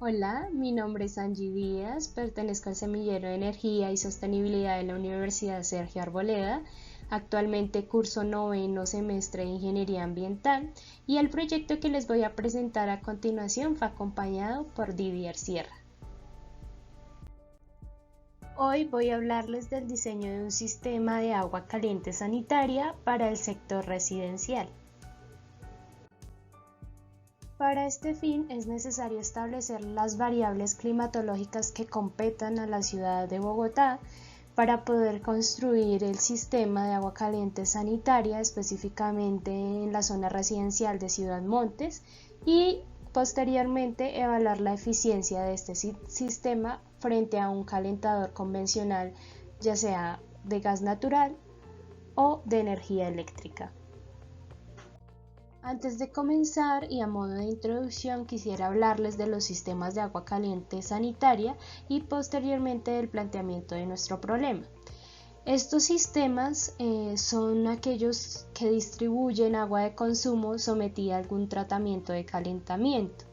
Hola, mi nombre es Angie Díaz, pertenezco al Semillero de Energía y Sostenibilidad de la Universidad Sergio Arboleda. Actualmente curso noveno semestre de Ingeniería Ambiental y el proyecto que les voy a presentar a continuación fue acompañado por Didier Sierra. Hoy voy a hablarles del diseño de un sistema de agua caliente sanitaria para el sector residencial. Para este fin es necesario establecer las variables climatológicas que competan a la ciudad de Bogotá para poder construir el sistema de agua caliente sanitaria específicamente en la zona residencial de Ciudad Montes y posteriormente evaluar la eficiencia de este sistema frente a un calentador convencional, ya sea de gas natural o de energía eléctrica. Antes de comenzar y a modo de introducción quisiera hablarles de los sistemas de agua caliente sanitaria y posteriormente del planteamiento de nuestro problema. Estos sistemas son aquellos que distribuyen agua de consumo sometida a algún tratamiento de calentamiento.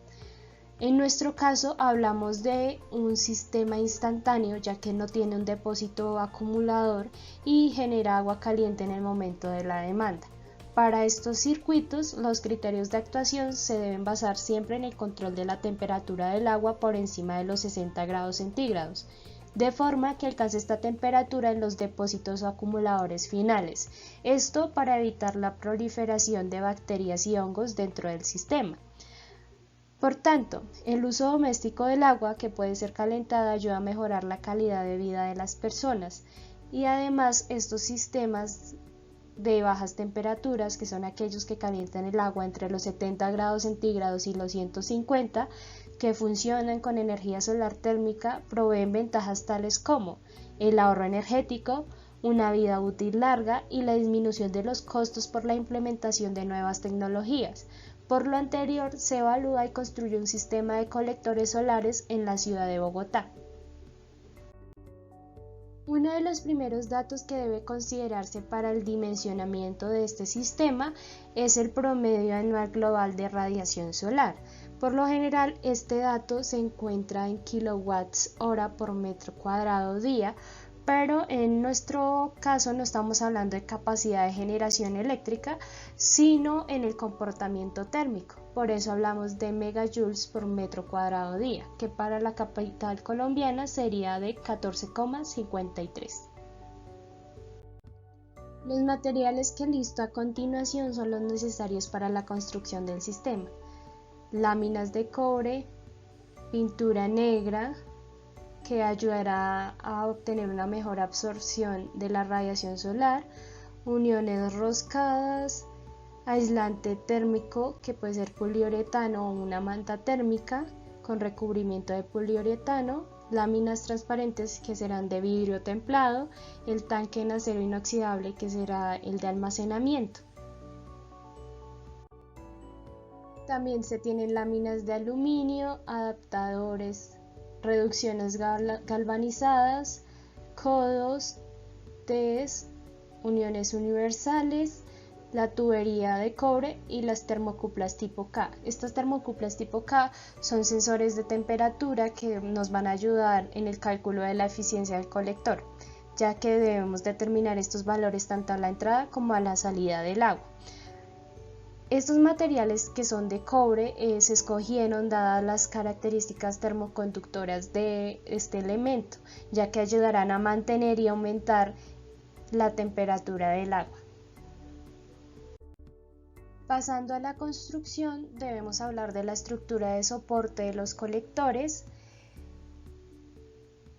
En nuestro caso hablamos de un sistema instantáneo ya que no tiene un depósito acumulador y genera agua caliente en el momento de la demanda. Para estos circuitos, los criterios de actuación se deben basar siempre en el control de la temperatura del agua por encima de los 60 grados centígrados, de forma que alcance esta temperatura en los depósitos o acumuladores finales, esto para evitar la proliferación de bacterias y hongos dentro del sistema. Por tanto, el uso doméstico del agua que puede ser calentada ayuda a mejorar la calidad de vida de las personas y además estos sistemas de bajas temperaturas, que son aquellos que calientan el agua entre los 70 grados centígrados y los 150, que funcionan con energía solar térmica, proveen ventajas tales como el ahorro energético, una vida útil larga y la disminución de los costos por la implementación de nuevas tecnologías. Por lo anterior, se evalúa y construye un sistema de colectores solares en la ciudad de Bogotá. Uno de los primeros datos que debe considerarse para el dimensionamiento de este sistema es el promedio anual global de radiación solar. Por lo general, este dato se encuentra en kilowatts hora por metro cuadrado día, pero en nuestro caso no estamos hablando de capacidad de generación eléctrica, sino en el comportamiento térmico. Por eso hablamos de megajoules por metro cuadrado día, que para la capital colombiana sería de 14,53. Los materiales que listo a continuación son los necesarios para la construcción del sistema: láminas de cobre, pintura negra, que ayudará a obtener una mejor absorción de la radiación solar, uniones roscadas, aislante térmico que puede ser poliuretano o una manta térmica con recubrimiento de poliuretano, láminas transparentes que serán de vidrio templado, el tanque en acero inoxidable que será el de almacenamiento. También se tienen láminas de aluminio, adaptadores, reducciones galvanizadas, codos, Ts, uniones universales, la tubería de cobre y las termocuplas tipo K. Estas termocuplas tipo K son sensores de temperatura que nos van a ayudar en el cálculo de la eficiencia del colector, ya que debemos determinar estos valores tanto a la entrada como a la salida del agua. Estos materiales que son de cobre se escogieron dadas las características termoconductoras de este elemento, ya que ayudarán a mantener y aumentar la temperatura del agua. Pasando a la construcción, debemos hablar de la estructura de soporte de los colectores,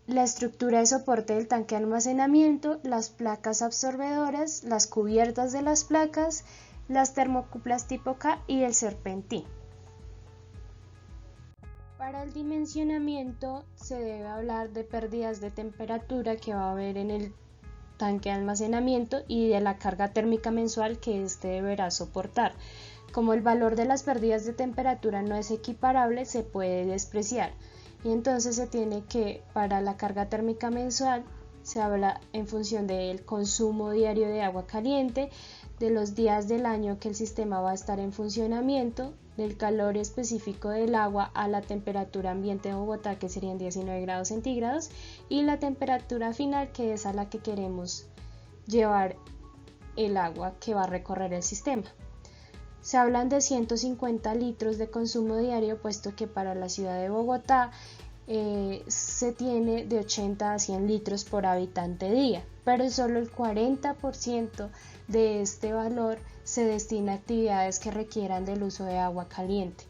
la estructura de soporte del tanque de almacenamiento, las placas absorbedoras, las cubiertas de las placas, las termocuplas tipo K y el serpentín. Para el dimensionamiento se debe hablar de pérdidas de temperatura que va a haber en el tanque de almacenamiento y de la carga térmica mensual que éste deberá soportar. Como el valor de las pérdidas de temperatura no es equiparable, se puede despreciar y entonces se tiene que, para la carga térmica mensual, se habla en función del consumo diario de agua caliente, de los días del año que el sistema va a estar en funcionamiento del calor específico del agua a la temperatura ambiente de Bogotá, que serían 19 grados centígrados, y la temperatura final, que es a la que queremos llevar el agua que va a recorrer el sistema. Se hablan de 150 litros de consumo diario, puesto que para la ciudad de Bogotá se tiene de 80 a 100 litros por habitante día, pero solo el 40% de este valor se destina a actividades que requieran del uso de agua caliente.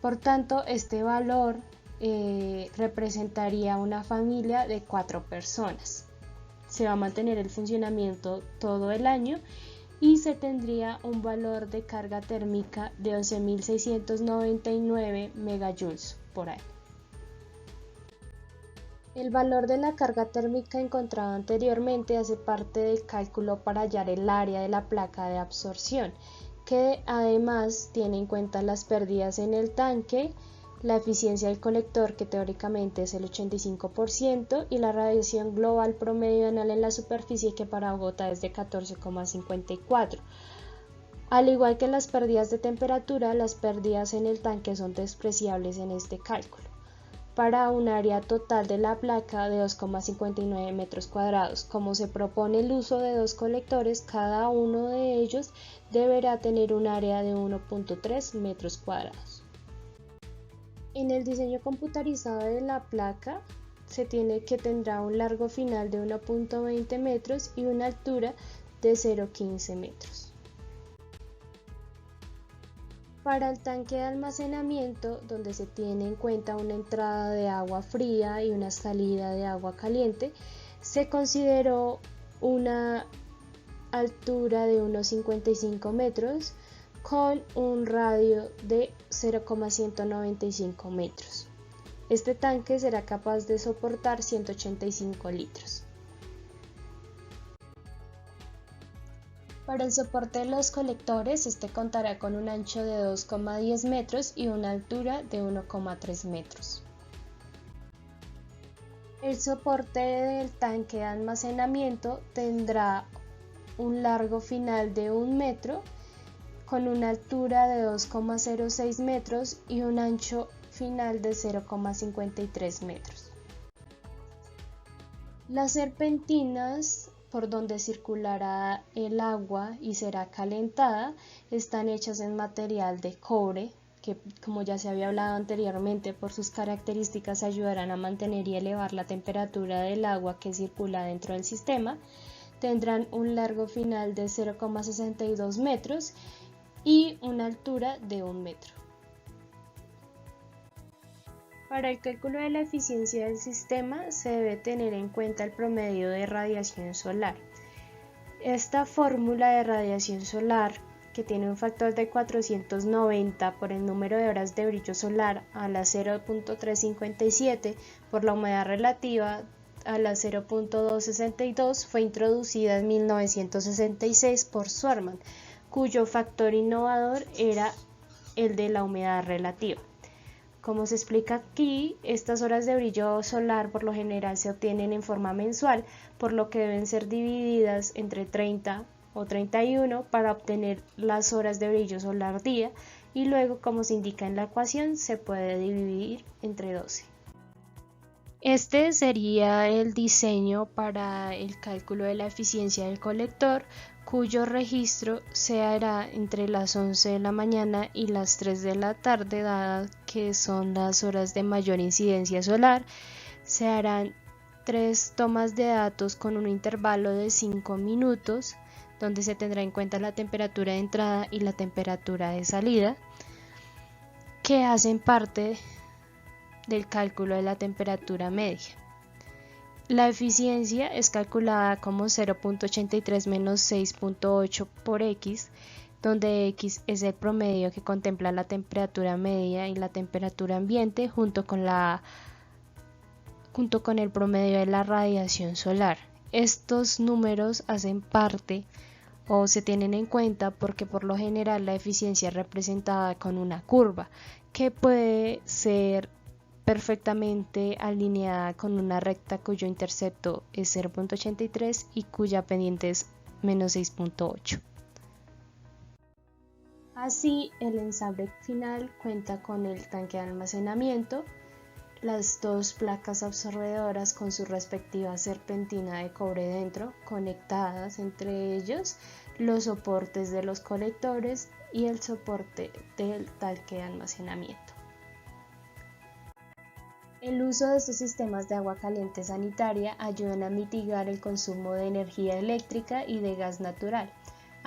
Por tanto, este valor representaría una familia de 4 personas. Se va a mantener el funcionamiento todo el año y se tendría un valor de carga térmica de 11.699 megajoules por año. El valor de la carga térmica encontrado anteriormente hace parte del cálculo para hallar el área de la placa de absorción, que además tiene en cuenta las pérdidas en el tanque, la eficiencia del colector, que teóricamente es el 85%, y la radiación global promedio anual en la superficie, que para Bogotá es de 14,54. Al igual que las pérdidas de temperatura, las pérdidas en el tanque son despreciables en este cálculo, para un área total de la placa de 2,59 metros cuadrados. Como se propone el uso de 2 colectores, cada uno de ellos deberá tener un área de 1,3 metros cuadrados. En el diseño computarizado de la placa se tiene que tendrá un largo final de 1,20 metros y una altura de 0,15 metros. Para el tanque de almacenamiento, donde se tiene en cuenta una entrada de agua fría y una salida de agua caliente, se consideró una altura de unos 55 metros con un radio de 0,195 metros. Este tanque será capaz de soportar 185 litros. Para el soporte de los colectores, este contará con un ancho de 2,10 metros y una altura de 1,3 metros. El soporte del tanque de almacenamiento tendrá un largo final de 1 metro, con una altura de 2,06 metros y un ancho final de 0,53 metros. Las serpentinas por donde circulará el agua y será calentada están hechas en material de cobre, que, como ya se había hablado anteriormente, por sus características ayudarán a mantener y elevar la temperatura del agua que circula dentro del sistema. Tendrán un largo final de 0,62 metros y una altura de 1 metro. Para el cálculo de la eficiencia del sistema se debe tener en cuenta el promedio de radiación solar. Esta fórmula de radiación solar, que tiene un factor de 490 por el número de horas de brillo solar a la 0.357 por la humedad relativa a la 0.262, fue introducida en 1966 por Schwarzman, cuyo factor innovador era el de la humedad relativa. Como se explica aquí, estas horas de brillo solar por lo general se obtienen en forma mensual, por lo que deben ser divididas entre 30 o 31 para obtener las horas de brillo solar día, y luego, como se indica en la ecuación, se puede dividir entre 12. Este sería el diseño para el cálculo de la eficiencia del colector, cuyo registro se hará entre las 11 de la mañana y las 3 de la tarde, dadas que son las horas de mayor incidencia solar. Se harán 3 tomas de datos con un intervalo de 5 minutos, donde se tendrá en cuenta la temperatura de entrada y la temperatura de salida, que hacen parte del cálculo de la temperatura media. La eficiencia es calculada como 0.83 menos 6.8 por X, donde X es el promedio que contempla la temperatura media y la temperatura ambiente junto con el promedio de la radiación solar. Estos números hacen parte o se tienen en cuenta porque por lo general la eficiencia es representada con una curva que puede ser perfectamente alineada con una recta cuyo intercepto es 0.83 y cuya pendiente es menos 6.8. Así, el ensamble final cuenta con el tanque de almacenamiento, las dos placas absorbedoras con su respectiva serpentina de cobre dentro, conectadas entre ellos, los soportes de los colectores y el soporte del tanque de almacenamiento. El uso de estos sistemas de agua caliente sanitaria ayudan a mitigar el consumo de energía eléctrica y de gas natural.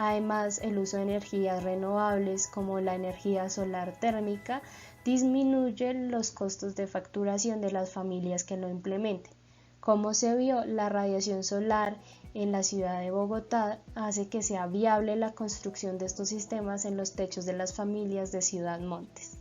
Además, el uso de energías renovables como la energía solar térmica disminuye los costos de facturación de las familias que lo implementen. Como se vio, la radiación solar en la ciudad de Bogotá hace que sea viable la construcción de estos sistemas en los techos de las familias de Ciudad Montes.